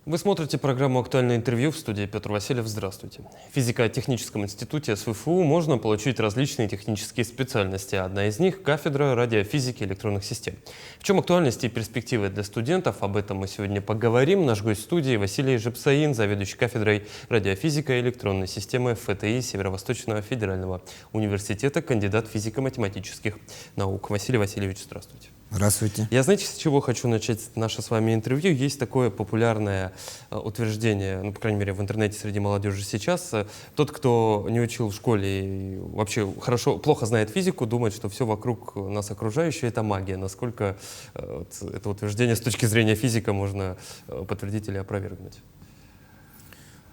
Вы смотрите программу «Актуальное интервью», в студии Петр Васильев. Здравствуйте. В физико-техническом институте СВФУ можно получить различные технические специальности. Одна из них – кафедра радиофизики и электронных систем. В чем актуальность и перспективы для студентов? Об этом мы сегодня поговорим. Наш гость студии Василий Жепсаин, заведующий кафедрой радиофизика и электронной системы ФТИ Северо-Восточного федерального университета, кандидат физико-математических наук. Василий Васильевич, здравствуйте. Здравствуйте. Я, знаете, с чего хочу начать наше с вами интервью? Есть такое популярное утверждение, ну, по крайней мере, в интернете среди молодежи сейчас. Тот, кто не учил в школе и вообще плохо знает физику, думает, что все вокруг нас окружающее — это магия. Насколько это утверждение с точки зрения физика можно подтвердить или опровергнуть?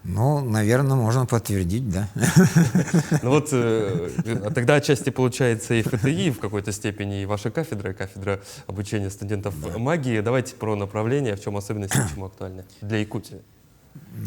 Ну, наверное, можно подтвердить, да. Ну вот, тогда отчасти получается и ФТИ в какой-то степени, и ваша кафедра, кафедра обучения студентов магии. Давайте про направление, в чем особенности, почему актуальны для Якутии.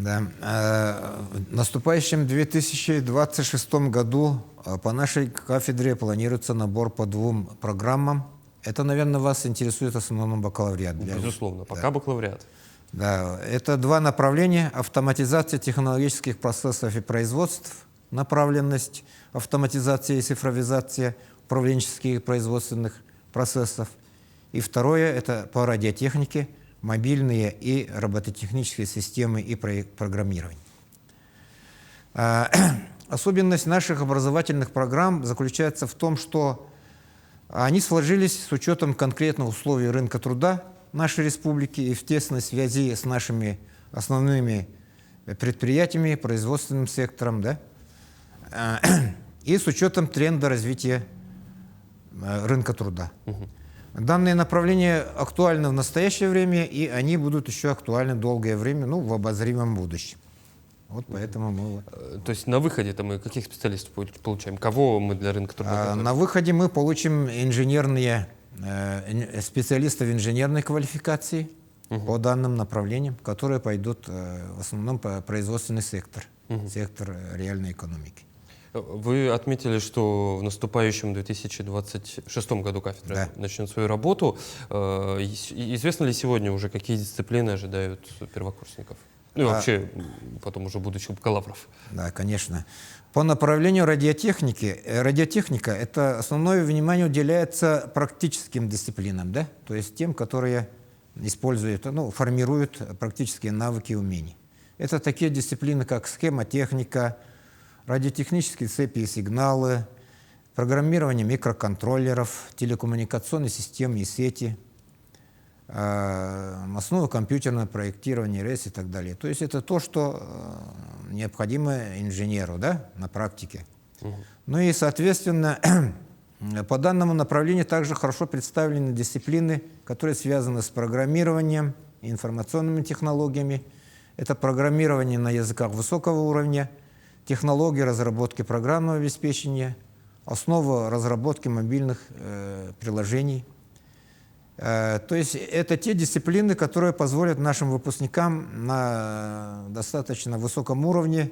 Да. В наступающем 2026 году по нашей кафедре планируется набор по 2 программам. Это, наверное, вас интересует в основном бакалавриат. Безусловно, пока бакалавриат. Да, это 2 направления: автоматизация технологических процессов и производств, направленность автоматизация и цифровизация управленческих и производственных процессов. И второе – это по радиотехнике, мобильные и робототехнические системы и программирование. Особенность наших образовательных программ заключается в том, что они сложились с учетом конкретных условий рынка труда нашей республики и в тесной связи с нашими основными предприятиями, производственным сектором, да? И с учетом тренда развития рынка труда. Данные направления актуальны в настоящее время, и они будут еще актуальны долгое время, ну, в обозримом будущем. Вот поэтому мы... То есть на выходе-то мы каких специалистов получаем? Кого мы для рынка труда? На выходе мы получим специалистов инженерной квалификации по данным направлениям, которые пойдут в основном по производственный сектор, сектор реальной экономики. Вы отметили, что в наступающем 2026 году кафедра начнет свою работу. Известно ли сегодня уже, какие дисциплины ожидают первокурсников? Ну и вообще, потом уже будущих бакалавров. Да, конечно. По направлению радиотехники, радиотехника — это основное внимание уделяется практическим дисциплинам, да? То есть тем, которые используют, ну, формируют практические навыки и умения. Это такие дисциплины, как схемотехника, радиотехнические цепи и сигналы, программирование микроконтроллеров, телекоммуникационные системы и сети, основы компьютерного проектирования, РЭС и так далее. То есть это то, что необходимо инженеру, да, на практике. Ну и, соответственно, по данному направлению также хорошо представлены дисциплины, которые связаны с программированием, информационными технологиями. Это программирование на языках высокого уровня, технологии разработки программного обеспечения, основа разработки мобильных приложений. То есть это те дисциплины, которые позволят нашим выпускникам на достаточно высоком уровне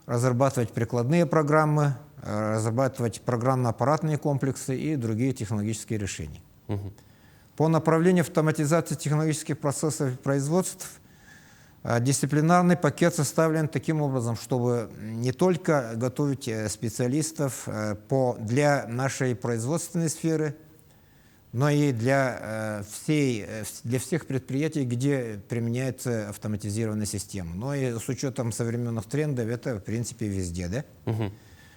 разрабатывать прикладные программы, разрабатывать программно-аппаратные комплексы и другие технологические решения. По направлению автоматизации технологических процессов и производств дисциплинарный пакет составлен таким образом, чтобы не только готовить специалистов для нашей производственной сферы, но и для всех предприятий, где применяется автоматизированная система. Но и с учетом современных трендов это, в принципе, везде, да?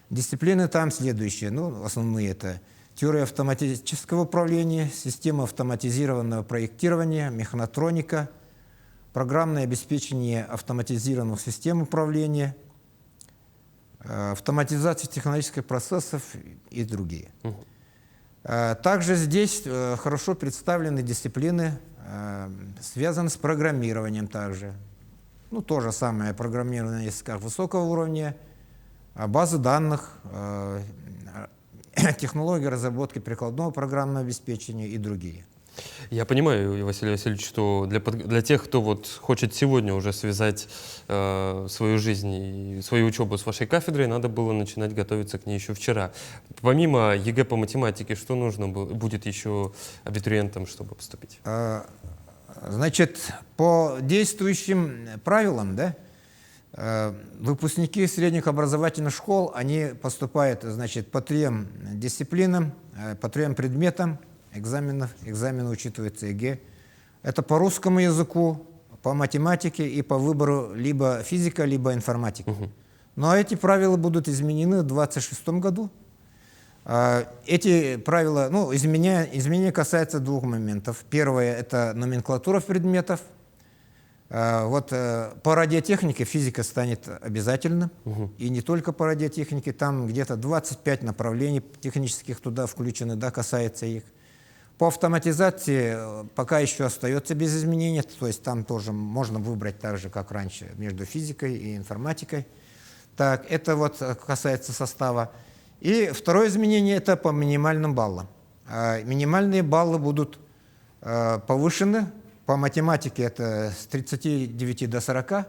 Дисциплины там следующие. Ну, основные — это теория автоматического управления, система автоматизированного проектирования, механотроника, программное обеспечение автоматизированных систем управления, автоматизация технологических процессов и другие. Также здесь хорошо представлены дисциплины, связанные с программированием также. Ну, то же самое программирование на языках высокого уровня, базы данных, технологии разработки прикладного программного обеспечения и другие. Я понимаю, Василий Васильевич, что для тех, кто вот хочет сегодня уже связать свою жизнь и свою учебу с вашей кафедрой, надо было начинать готовиться к ней еще вчера. Помимо ЕГЭ по математике, что нужно будет еще абитуриентам, чтобы поступить? Значит, по действующим правилам, да, выпускники средних образовательных школ, они поступают, значит, по 3 дисциплинам, по 3 предметам экзамены учитываются ЕГЭ. Это по русскому языку, по математике и по выбору либо физика, либо информатика. Но эти правила будут изменены в 2026 году. Эти правила, ну, изменения касаются 2 моментов. Первое – это номенклатура предметов. Вот по радиотехнике физика станет обязательным. И не только по радиотехнике, там где-то 25 направлений технических туда включены, да, касается их. По автоматизации пока еще остается без изменений, то есть там тоже можно выбрать так же, как раньше, между физикой и информатикой. Так, это вот касается состава. И второе изменение – это по минимальным баллам. Минимальные баллы будут повышены. По математике это с 39 до 40,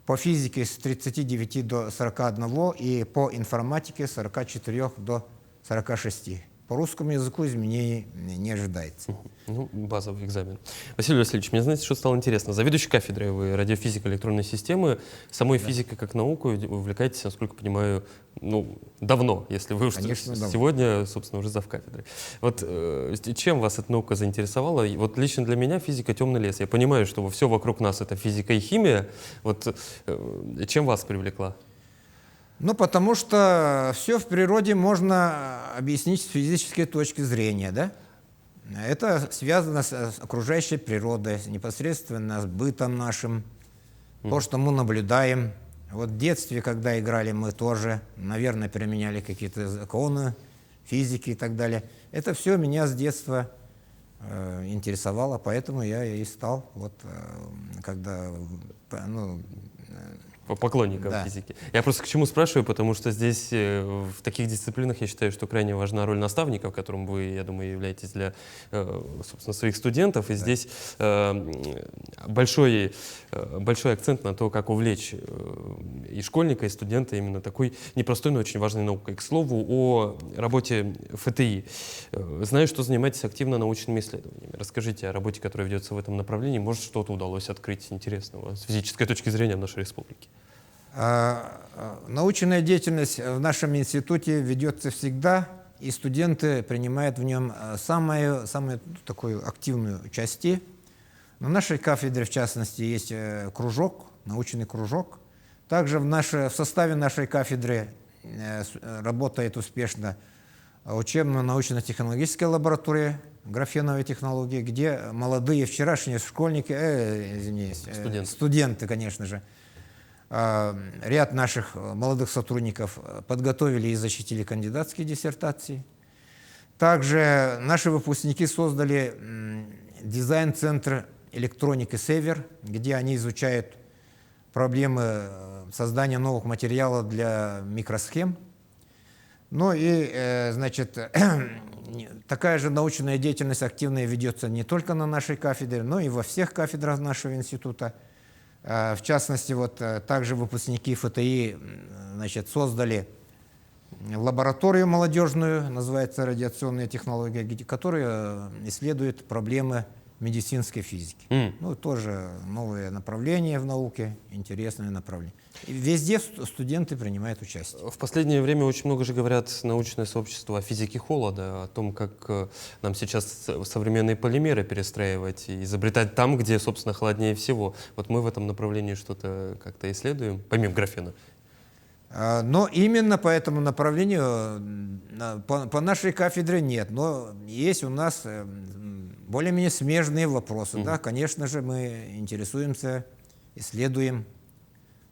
по физике с 39 до 41 и по информатике с 44 до 46. По русскому языку изменений не ожидается. Ну, базовый экзамен. Василий Васильевич, мне, знаете, что стало интересно? Заведующий кафедрой вы радиофизика электронной системы, самой физикой как наукой вы увлекаетесь, насколько понимаю, ну, давно, если вы сегодня, собственно, уже завкафедрой. Вот чем вас эта наука заинтересовала? И вот лично для меня физика — темный лес. Я понимаю, что все вокруг нас — это физика и химия. Вот чем вас привлекла? Ну, потому что все в природе можно объяснить с физической точки зрения, да? Это связано с окружающей природой, непосредственно с бытом нашим, то, что мы наблюдаем. Вот в детстве, когда играли, мы тоже, наверное, применяли какие-то законы физики и так далее. Это все меня с детства интересовало, поэтому я и стал, вот, когда, ну, Поклонников физики. Я просто к чему спрашиваю, потому что здесь в таких дисциплинах я считаю, что крайне важна роль наставников, которым вы, я думаю, являетесь для, собственно, своих студентов. И здесь большой акцент на то, как увлечь и школьника, и студента именно такой непростой, но очень важной наукой. К слову, о работе ФТИ. Знаю, что занимаетесь активно научными исследованиями. Расскажите о работе, которая ведется в этом направлении. Может, что-то удалось открыть интересного с физической точки зрения в нашей республике? Научная деятельность в нашем институте ведется всегда, и студенты принимают в нем самую такую активную часть. На нашей кафедре, в частности, есть кружок, научный кружок. Также в составе нашей кафедры работает успешно учебно-научно-технологическая лаборатория графеновой технологии, где молодые вчерашние школьники, студенты, конечно же, ряд наших молодых сотрудников подготовили и защитили кандидатские диссертации. Также наши выпускники создали дизайн-центр электроники «Север», где они изучают проблемы создания новых материалов для микросхем. Ну и, значит, такая же научная деятельность активная ведется не только на нашей кафедре, но и во всех кафедрах нашего института. В частности, вот также выпускники ФТИ, значит, создали лабораторию молодежную, называется радиационные технологии, которая исследует проблемы медицинской физики. Ну, тоже новое направление в науке, интересное направление. И везде студенты принимают участие. В последнее время очень много же говорят научное сообщество о физике холода, о том, как нам сейчас современные полимеры перестраивать и изобретать там, где, собственно, холоднее всего. Вот мы в этом направлении что-то как-то исследуем, помимо графена. Но именно по этому направлению по нашей кафедре нет. Но есть у нас более-менее смежные вопросы. Да, конечно же, мы интересуемся, исследуем.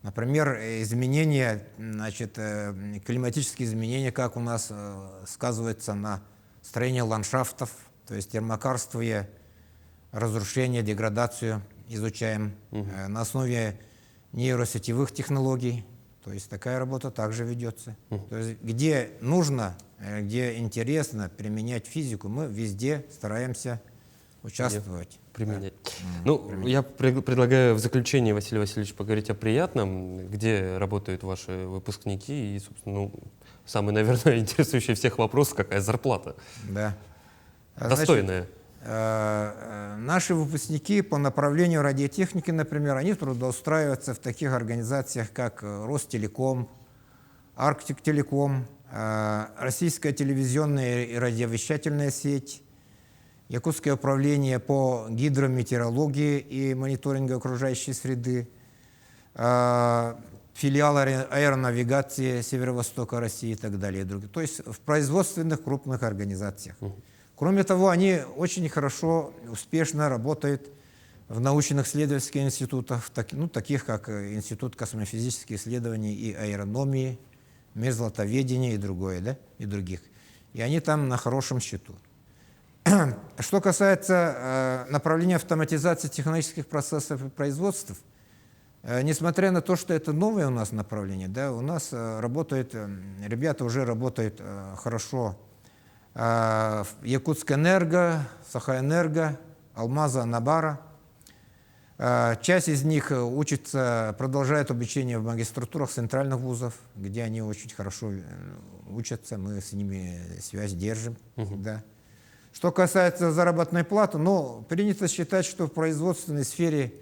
Например, изменения, значит, климатические изменения, как у нас сказываются на строении ландшафтов, то есть термокарствие, разрушение, деградацию изучаем на основе нейросетевых технологий. То есть такая работа также ведется. То есть где нужно, где интересно применять физику, мы везде стараемся участвовать. Применять. Я предлагаю в заключение, Василий Васильевич, поговорить о приятном, где работают ваши выпускники и, собственно, самый, наверное, интересующий всех вопрос, какая зарплата? Да. Достойная. Наши выпускники по направлению радиотехники, например, они трудоустраиваются в таких организациях, как Ростелеком, Арктик Телеком, Российская телевизионная и радиовещательная сеть, Якутское управление по гидрометеорологии и мониторингу окружающей среды, филиал аэронавигации Северо-Востока России и так далее. То есть в производственных крупных организациях. Кроме того, они очень хорошо, успешно работают в научно-исследовательских институтах, таких как Институт космофизических исследований и аэрономии, мерзлотоведения и других. И они там на хорошем счету. Что касается направления автоматизации технологических процессов и производств, несмотря на то, что это новое у нас направление, да, у нас ребята уже работают хорошо в Якутскэнерго, Сахаэнерго, Алмаза, Набара. Часть из них продолжает обучение в магистратурах центральных вузов, где они очень хорошо учатся, мы с ними связь держим. Да. Что касается заработной платы, принято считать, что в производственной сфере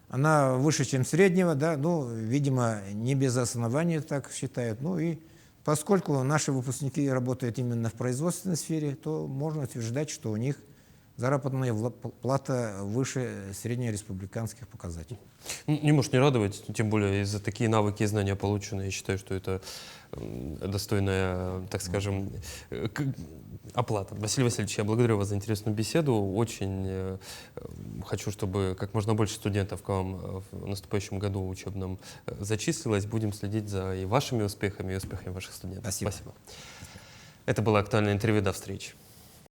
она выше, чем среднего, да, видимо, не без основания так считают. И поскольку наши выпускники работают именно в производственной сфере, то можно утверждать, что у них заработная плата выше среднереспубликанских показателей. Не может не радовать, тем более за такие навыки и знания полученные. Я считаю, что это достойная, так скажем, оплата. Василий Васильевич, я благодарю вас за интересную беседу. Очень хочу, чтобы как можно больше студентов к вам в наступающем году учебном зачислилось. Будем следить за и вашими успехами, и успехами ваших студентов. Спасибо. Это было актуальное интервью. До встречи.